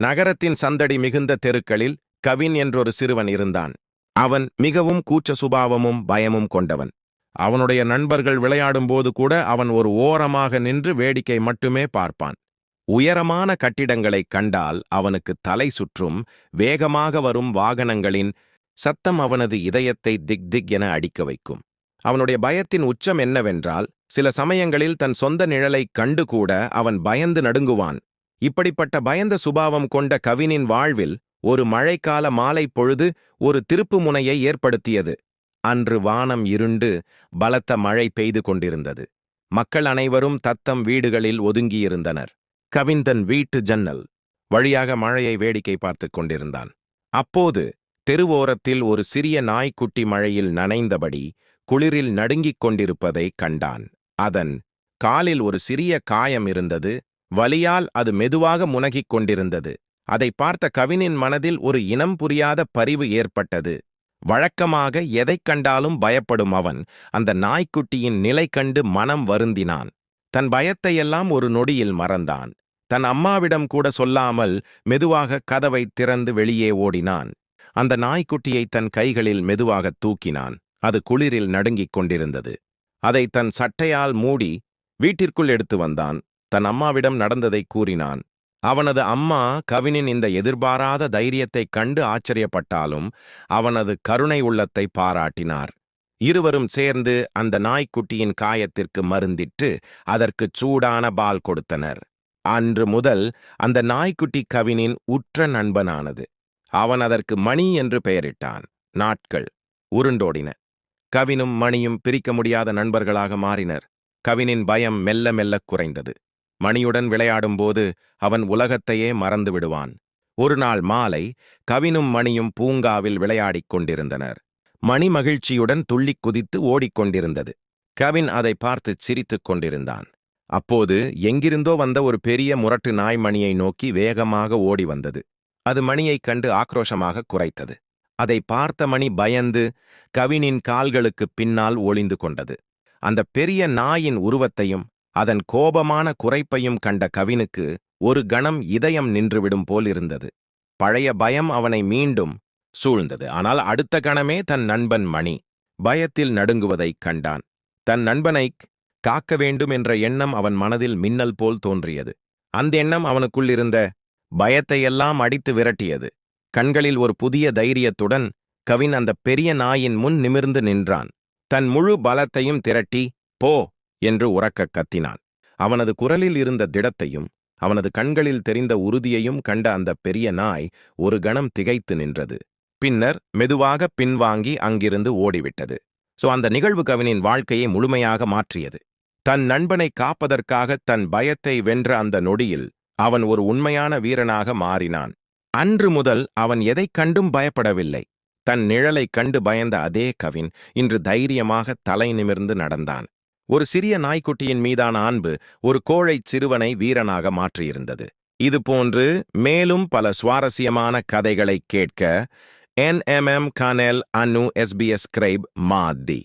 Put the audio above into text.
நகரத்தின் சந்தடி மிகுந்த தெருக்களில் கவின் என்றொரு சிறுவன் இருந்தான். அவன் மிகவும் கூச்ச சுபாவமும் பயமும் கொண்டவன். அவனுடைய நண்பர்கள் விளையாடும்போது கூட அவன் ஒரு ஓரமாக நின்று வேடிக்கை மட்டுமே பார்ப்பான். உயரமான கட்டிடங்களைக் கண்டால் அவனுக்கு தலை சுற்றும். வேகமாக வரும் வாகனங்களின் சத்தம் அவனது இதயத்தை திக் திக் என அடிக்க வைக்கும். அவனுடைய பயத்தின் உச்சம் என்னவென்றால், சில சமயங்களில் தன் சொந்த நிழலைக் கண்டு கூட அவன் பயந்து நடுங்குவான். இப்படிப்பட்ட பயந்த சுபாவம் கொண்ட கவினின் வாழ்வில் ஒரு மழைக்கால மாலை பொழுது ஒரு திருப்புமுனையை ஏற்படுத்தியது. அன்று வானம் இருண்டு பலத்த மழை பெய்து கொண்டிருந்தது. மக்கள் அனைவரும் தத்தம் வீடுகளில் ஒதுங்கியிருந்தனர். கவின் தன் வீட்டு ஜன்னல் வழியாக மழையை வேடிக்கை பார்த்துக் கொண்டிருந்தான். அப்போது தெருவோரத்தில் ஒரு சிறிய நாய்க்குட்டி மழையில் நனைந்தபடி குளிரில் நடுங்கிக் கொண்டிருப்பதை கண்டான். அதன் காலில் ஒரு சிறிய காயம் இருந்தது. வலியால் அது மெதுவாக முனகிக் கொண்டிருந்தது. அதை பார்த்த கவினின் மனதில் ஒரு இனம் புரியாத பரிவு ஏற்பட்டது. வழக்கமாக எதைக் கண்டாலும் பயப்படும் அவன் அந்த நாய்க்குட்டியின் நிலை கண்டு மனம் வருந்தினான். தன் பயத்தையெல்லாம் ஒரு நொடியில் மறந்தான். தன் அம்மாவிடம் கூட சொல்லாமல் மெதுவாக கதவை திறந்து வெளியே ஓடினான். அந்த நாய்க்குட்டியை தன் கைகளில் மெதுவாக தூக்கினான். அது குளிரில் நடுங்கிக் கொண்டிருந்தது. அதை தன் சட்டையால் மூடி வீட்டிற்குள் எடுத்து வந்தான். தன் அம்மாவிடம் நடந்ததை கூறினான். அவனது அம்மா கவினின் இந்த எதிர்பாராத தைரியத்தைக் கண்டு ஆச்சரியப்பட்டாலும் அவனது கருணை உள்ளத்தை பாராட்டினார். இருவரும் சேர்ந்து அந்த நாய்க்குட்டியின் காயத்திற்கு மருந்திட்டு அதற்குச் சூடான பால் கொடுத்தனர். அன்று முதல் அந்த நாய்க்குட்டி கவினின் உற்ற நண்பனானது. அவன் அதற்கு மணி என்று பெயரிட்டான். நாட்கள் உருண்டோடின. கவினும் மணியும் பிரிக்க முடியாத நண்பர்களாக மாறினர். கவினின் பயம் மெல்ல மெல்ல குறைந்தது. மணியுடன் விளையாடும்போது அவன் உலகத்தையே மறந்து விடுவான். ஒரு நாள் மாலை கவினும் மணியும் பூங்காவில் விளையாடிக் கொண்டிருந்தனர். மணி மகிழ்ச்சியுடன் துள்ளிக் குதித்து ஓடிக்கொண்டிருந்தது. கவின் அதை பார்த்து சிரித்துக் கொண்டிருந்தான். அப்போது எங்கிருந்தோ வந்த ஒரு பெரிய முரட்டு நாய் மணியை நோக்கி வேகமாக ஓடி வந்தது. அது மணியைக் கண்டு ஆக்ரோஷமாக குரைத்தது. அதை பார்த்த மணி பயந்து கவினின் கால்களுக்குப் பின்னால் ஒளிந்து கொண்டது. அந்த பெரிய நாயின் உருவத்தையும் அதன் கோபமான குரைப்பையும் கண்ட கவினுக்கு ஒரு கணம் இதயம் நின்றுவிடும் போல் இருந்தது. பழைய பயம் அவனை மீண்டும் சூழ்ந்தது. ஆனால் அடுத்த கணமே தன் நண்பன் மணி பயத்தில் நடுங்குவதைக் கண்டான். தன் நண்பனைக் காக்க வேண்டும் என்ற எண்ணம் அவன் மனதில் மின்னல் போல் தோன்றியது. அந்த எண்ணம் அவனுக்குள் இருந்த பயத்தையெல்லாம் அடித்து விரட்டியது. கண்களில் ஒரு புதிய தைரியத்துடன் கவின் அந்த பெரிய நாயின் முன் நிமிர்ந்து நின்றான். தன் முழு பலத்தையும் திரட்டி போ என்று உரக்கக் கத்தினான். அவனது குரலில் இருந்த திடத்தையும் அவனது கண்களில் தெரிந்த உறுதியையும் கண்ட அந்த பெரிய நாய் ஒரு கணம் திகைத்து நின்றது. பின்னர் மெதுவாக பின்வாங்கி அங்கிருந்து ஓடிவிட்டது. அந்த நிகழ்வு கவினின் வாழ்க்கையை முழுமையாக மாற்றியது. தன் நண்பனை காப்பதற்காக தன் பயத்தை வென்ற அந்த நொடியில் அவன் ஒரு உண்மையான வீரனாக மாறினான். அன்று முதல் அவன் எதைக் கண்டும் பயப்படவில்லை. தன் நிழலைக் கண்டு பயந்த அதே கவின் இன்று தைரியமாக தலை நிமிர்ந்து நடந்தான். ஒரு சிறிய நாய்க்குட்டியின் மீதான அன்பு ஒரு கோழைச் சிறுவனை வீரனாக மாற்றியிருந்தது. இதுபோன்று மேலும் பல சுவாரஸ்யமான கதைகளைக் கேட்க NMM Kanel Anu SBS Scribe Maadi.